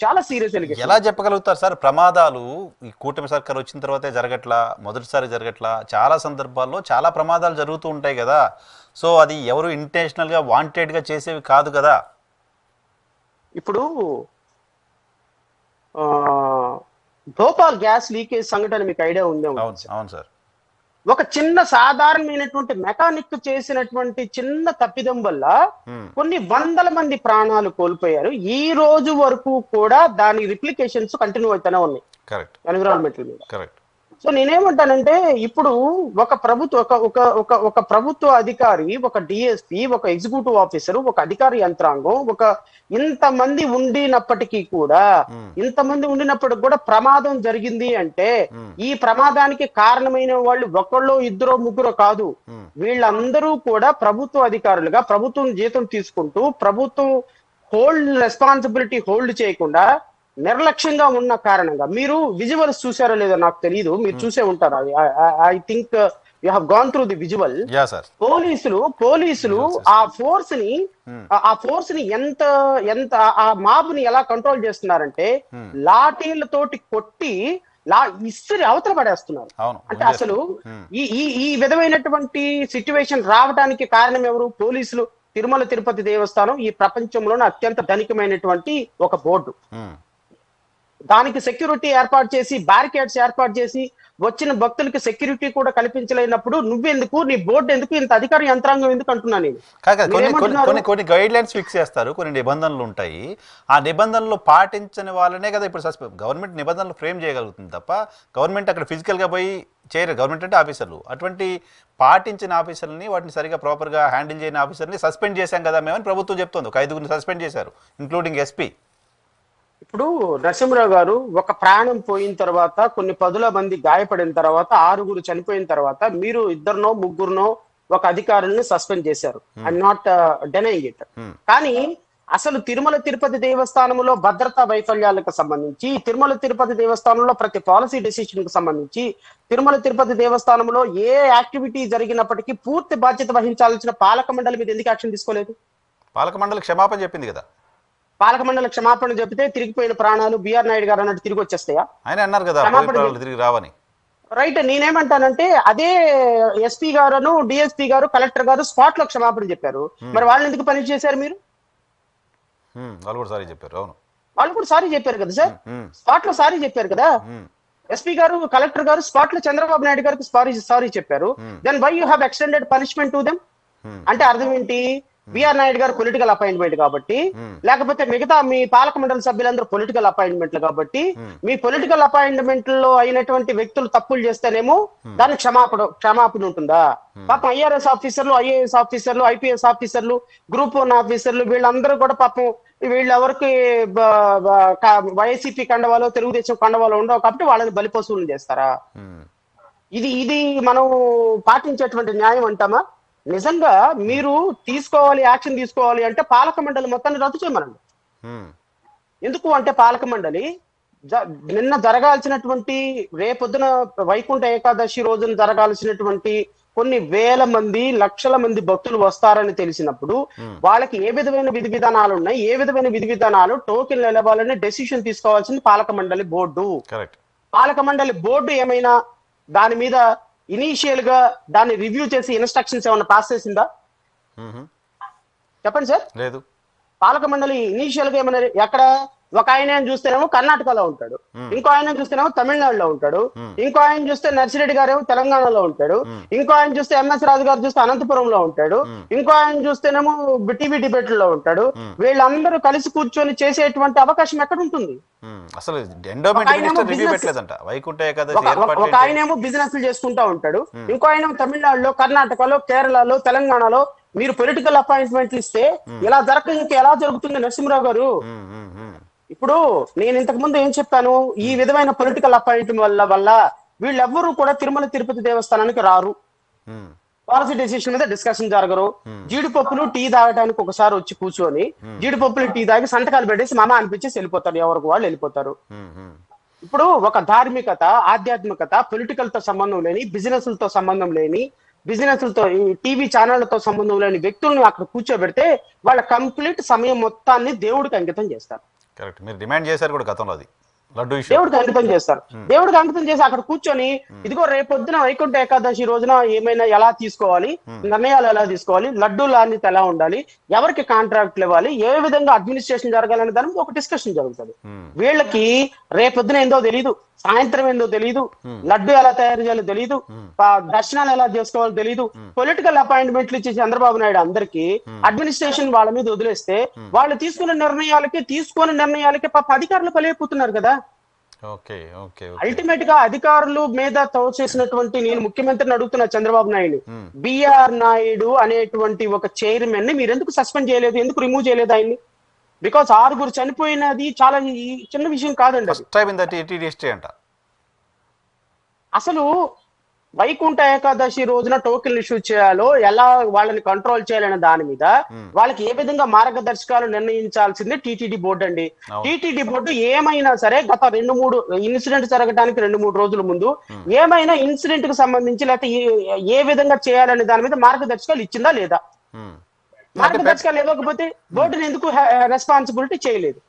చాలా serious allegation. ఎలా చెప్పగలుగుతారు సార్? ప్రమాదాలు ఈ కూటమి సర్కార్ వచ్చిన తర్వాతే జరగట్లా, మొదటిసారి జరగట్లా, చాలా సందర్భాల్లో చాలా ప్రమాదాలు జరుగుతూ ఉంటాయి కదా. సో అది ఎవరు ఇంటెన్షనల్గా వాంటెడ్గా చేసేవి కాదు కదా. ఇప్పుడు భోపాల్ గ్యాస్ లీకేజ్ సంఘటన మీకు ఐడియా ఉందే? అవును సార్. ఒక చిన్న సాధారణమైనటువంటి మెకానిక్ చేసినటువంటి చిన్న తప్పిదం వల్ల కొన్ని వందల మంది ప్రాణాలు కోల్పోయారు. ఈ రోజు వరకు కూడా దాని రిప్లికేషన్స్ కంటిన్యూ అవుతూనే ఉన్నాయి ఎన్విరాన్మెంటల్ మీద. కరెక్ట్. సో నేనేమంటానంటే, ఇప్పుడు ఒక ప్రభుత్వ అధికారి, ఒక డిఎస్పీ, ఒక ఎగ్జిక్యూటివ్ ఆఫీసర్, ఒక అధికారి యంత్రాంగం, ఇంతమంది ఉండినప్పటికీ కూడా ప్రమాదం జరిగింది అంటే ఈ ప్రమాదానికి కారణమైన వాళ్ళు ఒకళ్ళు ఇద్దరు ముగ్గురు కాదు. వీళ్ళందరూ కూడా ప్రభుత్వ అధికారులుగా ప్రభుత్వం జీతం తీసుకుంటూ ప్రభుత్వం రెస్పాన్సిబిలిటీ హోల్డ్ చేయకుండా నిర్లక్ష్యంగా ఉన్న కారణంగా, మీరు విజువల్స్ చూసారో లేదో నాకు తెలియదు, మీరు చూసే ఉంటారు. I think you have gone through the visual. పోలీసులు ఆ ఫోర్స్ ని ఎంత ఆ మాబ్ ని ఎలా కంట్రోల్ చేస్తున్నారంటే లాఠీలతోటి కొట్టి ఇస్త్రీ అవతల పడేస్తున్నారు. అంటే అసలు ఈ విధమైనటువంటి సిచ్యువేషన్ రావడానికి కారణం ఎవరు? పోలీసులు. తిరుమల తిరుపతి దేవస్థానం ఈ ప్రపంచంలోనే అత్యంత ధనికమైనటువంటి ఒక బోర్డు. దానికి సెక్యూరిటీ ఏర్పాటు చేసి, బ్యారికేడ్స్ ఏర్పాటు చేసి, వచ్చిన భక్తులకి సెక్యూరిటీ కూడా కల్పించలేనప్పుడు నువ్వెందుకు, నీ బోర్డు ఎందుకు, ఇంత అధికార యంత్రాంగం ఎందుకు అంటున్నా నేను. కొన్ని గైడ్ లైన్స్ ఫిక్స్ చేస్తారు, కొన్ని నిబంధనలు ఉంటాయి. ఆ నిబంధనలు పాటించని వాళ్ళనే కదా ఇప్పుడు గవర్నమెంట్ నిబంధనలు ఫ్రేమ్ చేయగలుగుతుంది తప్ప గవర్నమెంట్ అక్కడ ఫిజికల్ గా పోయి చేయరు. గవర్నమెంట్ అంటే ఆఫీసర్లు. అటువంటి పాటించిన ఆఫీసర్లని, వాటిని సరిగా ప్రాపర్గా హ్యాండిల్ చేయని ఆఫీసర్ని సస్పెండ్ చేశాం కదా మేమని ప్రభుత్వం చెప్తుంది. ఒక 5గురిని సస్పెండ్ చేశారు, ఇంక్లూడింగ్ ఎస్పీ. ఇప్పుడు నరసింహరావు గారు, ఒక ప్రాణం పోయిన తర్వాత, కొన్ని పదుల మంది గాయపడిన తర్వాత, 6గురు చనిపోయిన తర్వాత మీరు ఇద్దరినో ముగ్గురునో ఒక అధికారుల్ని సస్పెండ్ చేశారు. I'm not denying it. కానీ అసలు తిరుమల తిరుపతి దేవస్థానంలో భద్రతా వైఫల్యాలకు సంబంధించి, తిరుమల తిరుపతి దేవస్థానంలో ప్రతి పాలసీ డెసిషన్ కు సంబంధించి, తిరుమల తిరుపతి దేవస్థానంలో ఏ యాక్టివిటీ జరిగినప్పటికీ పూర్తి బాధ్యత వహించాల్సిన పాలక మండలి మీద ఎందుకు యాక్షన్ తీసుకోలేదు? పాలక మండలి క్షమాపణ చెప్పింది కదా. పాలక మండలి క్షమాపణ చెబితే తిరిగిపోయిన ప్రాణాలు బిఆర్ నాయుడు గారు అన్నట్టు తిరిగి వచ్చేస్తాయా? ఆయన అన్నారు కదా తిరిగి రావని. రైట్. నేనేమంటానంటే, అదే ఎస్పీ గారు, డిఎస్పీ గారు, కలెక్టర్ గారు స్పాట్ లో క్షమాపణ చెప్పారు. మరి వాళ్ళని ఎందుకు పని చేశారు మీరు? వాళ్ళు కూడా సారీ చెప్పారు. అవును, వాళ్ళు కూడా సారీ చెప్పారు కదా సార్, స్పాట్ లో సారీ చెప్పారు కదా. ఎస్పీ గారు, కలెక్టర్ గారు స్పాట్ లో చంద్రబాబు నాయుడు గారికి సారీ చెప్పారు. Then why you have extended punishment to them? అంటే అర్థం ఏంటి? బిఆర్ నాయుడు గారు పొలిటికల్ అపాయింట్మెంట్ కాబట్టి, లేకపోతే మిగతా మీ పాలక మండలి సభ్యులందరూ పొలిటికల్ అపాయింట్మెంట్లు కాబట్టి, మీ పొలిటికల్ అపాయింట్మెంట్ లో అయినటువంటి వ్యక్తులు తప్పులు చేస్తేనేమో దానికి క్షమాపణ ఉంటుందా? పాపం ఐఆర్ఎస్ ఆఫీసర్లు, ఐఏఎస్ ఆఫీసర్లు, ఐపీఎస్ ఆఫీసర్లు, గ్రూప్ 1 ఆఫీసర్లు, వీళ్ళందరూ కూడా పాపం వీళ్ళెవరికి వైసీపీ కండవాలో తెలుగుదేశం కండవాలో ఉండవు కాబట్టి వాళ్ళని బలిపశువులు చేస్తారా? ఇది మనం పాటించేటువంటి న్యాయం అంటామా? నిజంగా మీరు యాక్షన్ తీసుకోవాలి అంటే పాలక మండలి మొత్తాన్ని రద్దు చేయమనండి. ఎందుకు అంటే పాలక మండలి నిన్న జరగాల్సినటువంటి, రేపొద్దున వైకుంఠ ఏకాదశి రోజున జరగాల్సినటువంటి కొన్ని వేల మంది, లక్షల మంది భక్తులు వస్తారని తెలిసినప్పుడు వాళ్ళకి ఏ విధమైన విధి విధానాలు ఉన్నాయి, ఏ విధమైన విధి విధానాలు టోకెన్ నిలవాలని డెసిషన్ తీసుకోవాల్సింది పాలక మండలి బోర్డు. పాలక మండలి బోర్డు ఏమైనా దాని మీద ఇనీషియల్ గా దాన్ని రివ్యూ చేసి ఇన్స్ట్రక్షన్స్ ఏమైనా పాస్ చేసిందా? చెప్పండి సార్. లేదు. పాలక మండలి ఇనీషియల్ గా ఏమైనా ఎక్కడ ఒక ఆయన చూస్తేనేమో కర్ణాటకలో ఉంటాడు, ఇంకో ఆయన చూస్తేనేమో తమిళనాడులో ఉంటాడు, ఇంకో ఆయన చూస్తే నర్సిరెడ్డి గారేమో తెలంగాణలో ఉంటాడు, ఇంకో ఆయన చూస్తే ఎంఎస్ రాజు గారు చూస్తే అనంతపురంలో ఉంటాడు, ఇంకో ఆయన చూస్తేనేమో టీవీ డిబేట్ లో ఉంటాడు. వీళ్ళందరూ కలిసి కూర్చొని చేసేటువంటి అవకాశం ఎక్కడ ఉంటుంది? అసలు ఒక ఆయనేమో బిజినెస్ చేసుకుంటా ఉంటాడు, ఇంకో ఆయన తమిళనాడులో, కర్ణాటకలో, కేరళలో, తెలంగాణలో మీరు పొలిటికల్ అపాయింట్మెంట్లు ఇస్తే ఇలా ఎలా జరుగుతుంది నరసింహరావు గారు? ఇప్పుడు నేను ఇంతకు ముందు ఏం చెప్పాను, ఈ విధమైన పొలిటికల్ అపాయింట్మెంట్ వల్ల వీళ్ళెవ్వరూ కూడా తిరుమల తిరుపతి దేవస్థానానికి రారు, పాలసీ డెసిషన్ మీద డిస్కషన్ జరగరు. జీడిపప్పులు టీ తాగడానికి ఒకసారి వచ్చి కూర్చొని జీడిపప్పులు టీ తాగి సంతకాలు పెట్టేసి మామ అనిపించేసి వెళ్ళిపోతారు, ఎవరికి వాళ్ళు వెళ్ళిపోతారు. ఇప్పుడు ఒక ధార్మికత, ఆధ్యాత్మికత, పొలిటికల్ తో సంబంధం లేని, బిజినెస్లతో సంబంధం లేని, బిజినెస్లతో ఈ టీవీ ఛానళ్లతో సంబంధం లేని వ్యక్తులను అక్కడ కూర్చోబెడితే వాళ్ళ కంప్లీట్ సమయం మొత్తాన్ని దేవుడికి అంకితం చేస్తారు. కరెక్ట్, మీరు డిమాండ్ చేశారు కూడా గతంలో అది లడ్డు ఇష్యూ. దేవుడికి అంకితం చేస్తారు. దేవుడికి అంకితం చేసి అక్కడ కూర్చొని ఇదిగో రేపొద్దున వైకుంఠ ఏకాదశి రోజున ఏమైనా ఎలా తీసుకోవాలి, నిర్ణయాలు ఎలా తీసుకోవాలి, లడ్డు నాణ్యత ఎలా ఉండాలి, ఎవరికి కాంట్రాక్ట్లు ఇవ్వాలి, ఏ విధంగా అడ్మినిస్ట్రేషన్ జరగాలనే దాని మీద ఒక డిస్కషన్ జరుగుతుంది. వీళ్ళకి రేపొద్దున ఏందో తెలీదు, సాయంత్రం ఏందో తెలీదు, లడ్డు ఎలా తయారు చేయాలో తెలీదు, దర్శనాలు ఎలా చేసుకోవాలో తెలీదు. పొలిటికల్ అపాయింట్మెంట్లు ఇచ్చే చంద్రబాబు నాయుడు అందరికీ అడ్మినిస్ట్రేషన్ వాళ్ళ మీద వదిలేస్తే వాళ్ళు తీసుకునే నిర్ణయాలకి పాప అధికారులు బలైపోతున్నారు కదా. అల్టిమేట్ గా అధికారులు మీద తోచేసినటువంటి, నేను ముఖ్యమంత్రిని అడుగుతున్నా చంద్రబాబు నాయుడు, బిఆర్ నాయుడు అనేటువంటి ఒక చైర్మన్ ని మీరు ఎందుకు సస్పెండ్ చేయలేదు, ఎందుకు రిమూవ్ చేయలేదు ఆయన్ని? బికాస్ 6 చనిపోయినది చాలా చిన్న విషయం కాదండి. అసలు వైకుంఠ ఏకాదశి రోజున టోకెన్ ఇష్యూ చేయాలో, ఎలా వాళ్ళని కంట్రోల్ చేయాలనే దాని మీద వాళ్ళకి ఏ విధంగా మార్గదర్శకాలు నిర్ణయించాల్సింది టీటీడీ బోర్డు అండి. టీటీడీ బోర్డు ఏమైనా సరే గత 2-3 ఇన్సిడెంట్ జరగడానికి 2-3 రోజుల ముందు ఏమైనా ఇన్సిడెంట్ కు సంబంధించి లేకపోతే ఏ విధంగా చేయాలనే దాని మీద మార్గదర్శకాలు ఇచ్చిందా లేదా? మార్గదర్శకాలు ఇవ్వకపోతే బోర్డుని ఎందుకు రెస్పాన్సిబిలిటీ చేయలేదు?